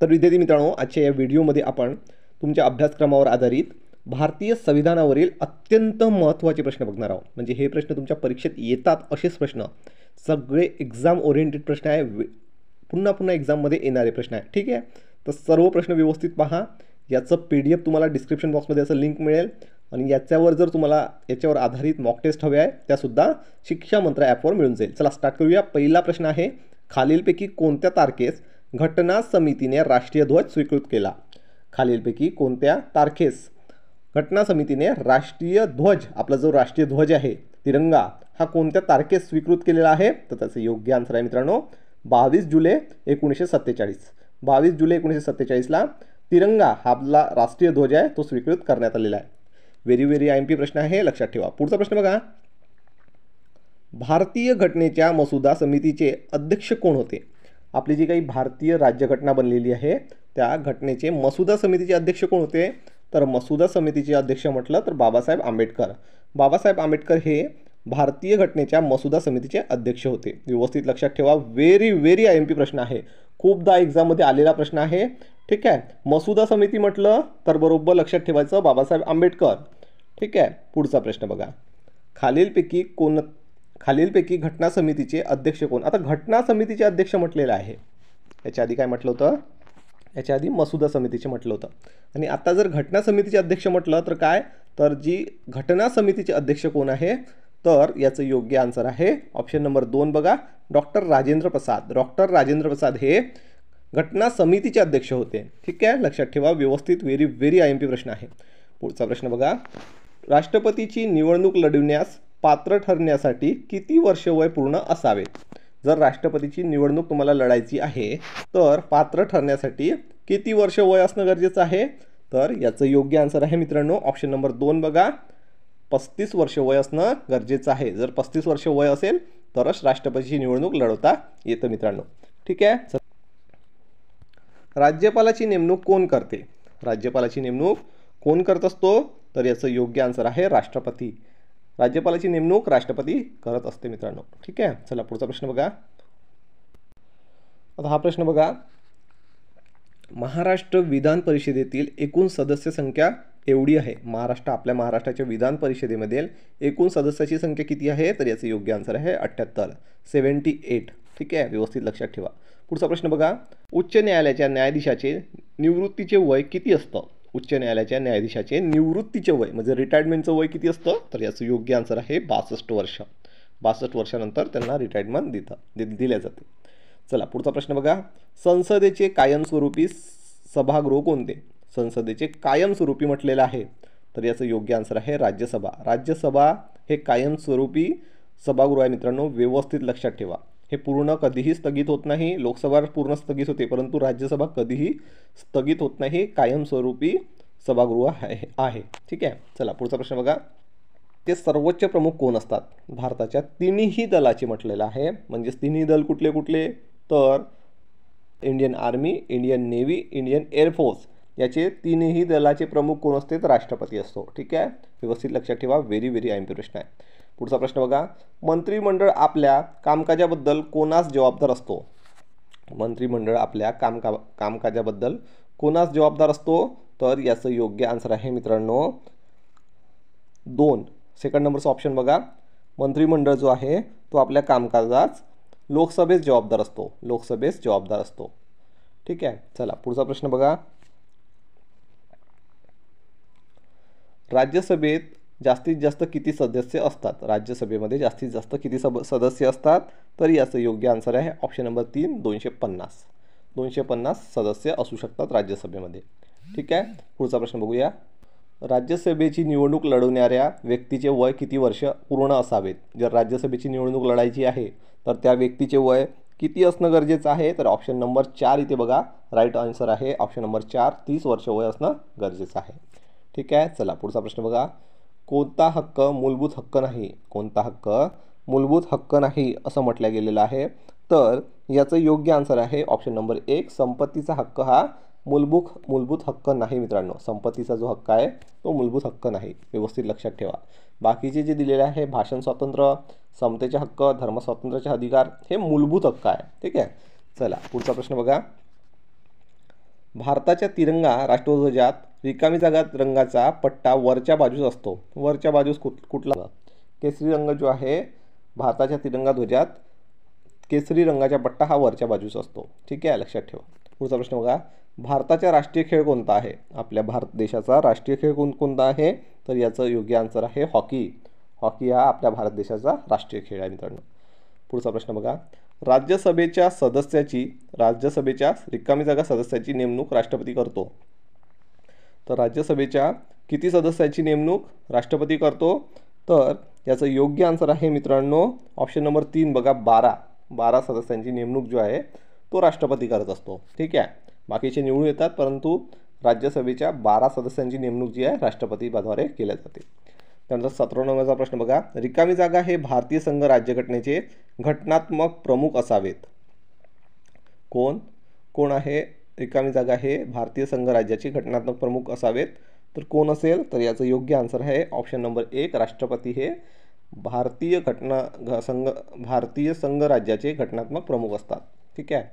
तर विद्यार्थी मित्रांनो, आजच्या या व्हिडिओमध्ये आपण तुमच्या अभ्यासक्रमावर आधारित भारतीय संविधानावरील अत्यंत महत्त्वाचे प्रश्न बघणार आहोत. म्हणजे हे प्रश्न तुमच्या परीक्षेत येतात असेच प्रश्न, सगळे एक्झाम ओरिएंटेड प्रश्न आहे, पुन्हा पुन्हा एक्झाममध्ये येणारे प्रश्न आहे. ठीक आहे, तर सर्व प्रश्न व्यवस्थित पहा. याचं PDF तुम्हाला डिस्क्रिप्शन बॉक्समध्ये असं लिंक मिळेल आणि याच्यावर जर तुम्हाला याच्यावर आधारित मॉक टेस्ट हवे आहे त्यासुद्धा शिक्षा मंत्र ॲपवर मिळून जाईल. चला स्टार्ट करूया. पहिला प्रश्न आहे, खालीलपैकी कोणत्या तारखेस घटना समितीने राष्ट्रीय ध्वज स्वीकृत केला? खालीलपैकी कोणत्या तारखेस घटना समितीने राष्ट्रीय ध्वज, आपला जो राष्ट्रीय ध्वज आहे तिरंगा, हा कोणत्या तारखेस स्वीकृत केलेला आहे? तर त्याचं योग्य आन्सर आहे मित्रांनो 22 जुलै 1947. 22 जुलै 1947ला तिरंगा हा आपला राष्ट्रीय ध्वज आहे तो स्वीकृत करण्यात आलेला आहे. व्हेरी व्हेरी IMP प्रश्न आहे, लक्षात ठेवा. पुढचा प्रश्न बघा, भारतीय घटनेच्या मसुदा समितीचे अध्यक्ष कोण होते? आपली जी काही भारतीय राज्यघटना बनलेली आहे त्या घटनेचे मसुदा समितीचे अध्यक्ष कोण होते? तर मसुदा समितीचे अध्यक्ष म्हटलं तर बाबासाहेब आंबेडकर. बाबासाहेब आंबेडकर हे भारतीय घटनेच्या मसुदा समितीचे अध्यक्ष होते. व्यवस्थित लक्षात ठेवा. व्हेरी व्हेरी IMP प्रश्न आहे, खूपदा एक्झाममध्ये आलेला प्रश्न आहे. ठीक आहे, मसुदा समिती म्हटलं तर बरोबर लक्षात ठेवायचं बाबासाहेब आंबेडकर. ठीक आहे, पुढचा प्रश्न बघा, खालीलपैकी घटना समितीचे अध्यक्ष कोण? आता घटना समितीचे अध्यक्ष म्हटलेलं आहे, याच्या आधी काय म्हटलं होतं? याच्या आधी मसुदा समितीचे म्हटलं होतं. आणि आता जर घटना समितीचे अध्यक्ष म्हटलं तर काय? तर जी घटना समितीचे अध्यक्ष कोण आहे? तर याचं योग्य आन्सर आहे ऑप्शन नंबर 2 बघा, डॉक्टर राजेंद्र प्रसाद. डॉक्टर राजेंद्र प्रसाद हे घटना समितीचे अध्यक्ष होते. ठीक आहे, लक्षात ठेवा. व्यवस्थित व्हेरी व्हेरी IMP प्रश्न आहे. पुढचा प्रश्न बघा, राष्ट्रपतीची निवडणूक लढविण्यास पात्र ठरण्यासाठी किती वर्ष वय पूर्ण असावेत? जर राष्ट्रपतीची निवडणूक तुम्हाला लढायची आहे तर पात्र ठरण्यासाठी किती वर्ष वय असणं गरजेचं आहे? तर याचं योग्य आन्सर आहे मित्रांनो ऑप्शन नंबर 2 बघा, 35 वर्ष वय असणं गरजेचं आहे. जर 35 वर्ष वय असेल तरच राष्ट्रपतीची निवडणूक लढवता येतं मित्रांनो. ठीक आहे, राज्यपालाची नेमणूक कोण करते? राज्यपालाची नेमणूक कोण करत असतो? तर याचं योग्य आन्सर आहे राष्ट्रपती. राज्यपालाची नेमणूक राष्ट्रपती करत असते मित्रांनो. ठीक आहे, चला पुढचा प्रश्न बघा. आता हा प्रश्न बघा, महाराष्ट्र विधान परिषदेतील एकूण सदस्य संख्या एवढी आहे. आपल्या महाराष्ट्राच्या विधान परिषदेमधील एकूण सदस्याची संख्या किती आहे? तर याचं योग्य आन्सर आहे 78, 78. ठीक आहे, व्यवस्थित लक्षात ठेवा. पुढचा प्रश्न बघा, उच्च न्यायालयाच्या न्यायाधीशाचे निवृत्तीचे वय किती असतं? उच्च न्यायालयाच्या न्यायाधीशाचे निवृत्तीचे वय म्हणजे रिटायरमेंटचं वय किती असतं? तर याचं योग्य आन्सर आहे 62 वर्ष. 62 वर्षानंतर त्यांना रिटायरमेंट दिल्या जाते. चला पुढचा प्रश्न बघा, संसदेचे कायमस्वरूपी सभागृह कोणते? संसदेचे कायमस्वरूपी म्हटलेलं आहे तर याचं योग्य आन्सर आहे राज्यसभा. राज्यसभा हे कायमस्वरूपी सभागृह आहे मित्रांनो. व्यवस्थित लक्षात ठेवा. हे पूर्ण कधीही स्थगित होत नाही. लोकसभा पूर्ण स्थगित होते परंतु राज्यसभा कधीही स्थगित होत नाही. कायमस्वरूपी सभागृह आहे. ठीक आहे, चला पुढचा प्रश्न बघा, ते सर्वोच्च प्रमुख कोण असतात? भारताच्या तिन्ही दलाचे म्हटलेलं आहे. म्हणजेच तिन्ही दल कुठले कुठले? तर Indian army, Indian navy, Indian air force याचे तिन्ही दलाचे प्रमुख कोण असते? तर राष्ट्रपती असतो. ठीक आहे, व्यवस्थित लक्षात ठेवा. व्हेरी व्हेरी IMP प्रश्न आहे. पुढचा प्रश्न बघा, मंत्रिमंडळ आपल्या कामकाजाबद्दल कोणास जबाबदार असतो? मंत्रिमंडळ आपल्या कामकाजाबद्दल कोणास जबाबदार असतो? तर याचं योग्य आन्सर आहे मित्रांनो 2, सेकंड नंबरचा ऑप्शन बघा. मंत्रिमंडळ जो आहे तो आपल्या कामकाजास लोकसभेस जबाबदार असतो. लोकसभेस जबाबदार असतो. ठीक आहे, चला पुढचा प्रश्न बघा, राज्यसभेत जास्तीत जास्त किती सदस्य असतात? राज्यसभेमध्ये जास्तीत जास्त किती सदस्य असतात? तर याचं योग्य आन्सर आहे ऑप्शन नंबर 3, 250. 250 सदस्य असू शकतात राज्यसभेमध्ये. ठीक आहे, पुढचा प्रश्न बघूया, राज्यसभेची निवडणूक लढवणाऱ्या व्यक्तीचे वय किती वर्ष पूर्ण असावेत? जर राज्यसभेची निवडणूक लढायची आहे तर त्या व्यक्तीचे वय किती असणं गरजेचं आहे? तर ऑप्शन नंबर 4 इथे बघा, राईट आन्सर आहे ऑप्शन नंबर 4, 30 वर्ष वय असणं गरजेचं आहे. ठीक आहे, चला पुढचा प्रश्न बघा, कोणता हक्क मूलभूत हक्क नाही? कोणता हक्क मूलभूत हक्क नाही असं म्हटलं गेलेलं आहे? तर याचं योग्य आन्सर आहे ऑप्शन नंबर 1, संपत्तीचा हक्क हा मूलभूत हक्क नाही मित्रांनो. संपत्तीचा जो हक्क आहे तो मूलभूत हक्क नाही. व्यवस्थित लक्षात ठेवा. बाकीचे जे दिलेले आहे भाषण स्वातंत्र्य, समतेचे हक्क, धर्मस्वातंत्र्याचे अधिकार हे मूलभूत हक्क आहे. ठीक आहे, चला पुढचा प्रश्न बघा, भारताच्या तिरंगा राष्ट्रध्वजात रिकामी जागा रंगाचा पट्टा वरच्या बाजूस असतो. वरच्या बाजूस कुठला? केसरी रंग जो आहे भारताच्या तिरंगा ध्वजात केसरी रंगाचा पट्टा हा वरच्या बाजूस असतो. ठीक आहे, लक्षात ठेवा. पुढचा प्रश्न बघा. भारताचा राष्ट्रीय खेळ कोणता आहे? आपल्या भारत देशाचा राष्ट्रीय खेळ कोणता आहे? तर याचं योग्य आन्सर आहे हॉकी. हॉकी हा आपल्या भारत देशाचा राष्ट्रीय खेळ आहे मित्रांनो. पुढचा प्रश्न बघा. राज्यसभेच्या रिकामी जागा सदस्याची नेमणूक राष्ट्रपती करतो. तर राज्यसभेच्या किती सदस्याची नेमणूक राष्ट्रपती करतो? तर याचं योग्य आन्सर आहे मित्रांनो ऑप्शन नंबर 3 बघा, 12 सदस्यांची नेमणूक जो आहे तो राष्ट्रपती करत असतो. ठीक आहे, बाकीचे निवडून येतात, परंतु राज्यसभेच्या 12 सदस्यांची नेमणूक जी आहे राष्ट्रपतीद्वारे केल्या जाते. त्यानंतर 17 नंबरचा प्रश्न बघा. रिकामी जागा हे भारतीय संघ राज्यघटनेचे घटनात्मक प्रमुख असावेत. कोण आहे? रिकामी जागा हे भारतीय संघ राज्याचे घटनात्मक प्रमुख असावेत. तर कोण असेल? तर याचं योग्य आन्सर आहे ऑप्शन नंबर 1 राष्ट्रपती हे भारतीय संघ राज्याचे घटनात्मक प्रमुख असतात. ठीक आहे,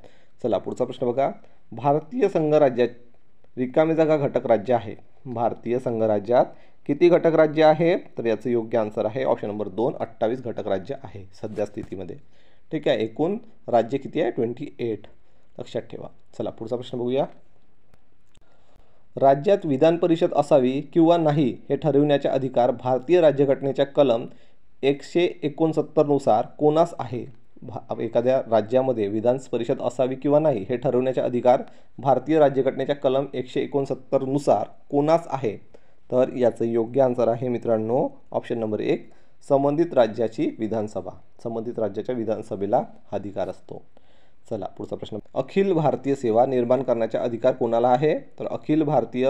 चला पुढचा प्रश्न बघा. भारतीय संघ राज्यात रिकामी जागा घटक राज्य आहे. भारतीय संघ राज्यात किती घटक राज्य आहे? तर याचं योग्य आन्सर आहे ऑप्शन नंबर 2 28 घटक राज्य आहे सध्या स्थितीमध्ये. ठीक आहे, एकूण राज्य किती आहे? 28. लक्षात ठेवा. चला पुढचा प्रश्न बघूया. राज्यात विधान परिषद असावी किंवा नाही हे ठरविण्याचा अधिकार भारतीय राज्यघटनेच्या कलम 169 नुसार कोणास आहे? एखाद्या राज्यामध्ये विधान परिषद असावी किंवा नाही हे ठरवण्याचा अधिकार भारतीय राज्यघटनेच्या कलम 169 नुसार कोणास आहे? तर याचं योग्य आन्सर आहे मित्रांनो ऑप्शन नंबर 1 संबंधित राज्याची विधानसभा. संबंधित राज्याच्या विधानसभेला हा अधिकार असतो. चला पुढचा प्रश्न. अखिल भारतीय सेवा निर्माण करण्याचा अधिकार कोणाला आहे? तर अखिल भारतीय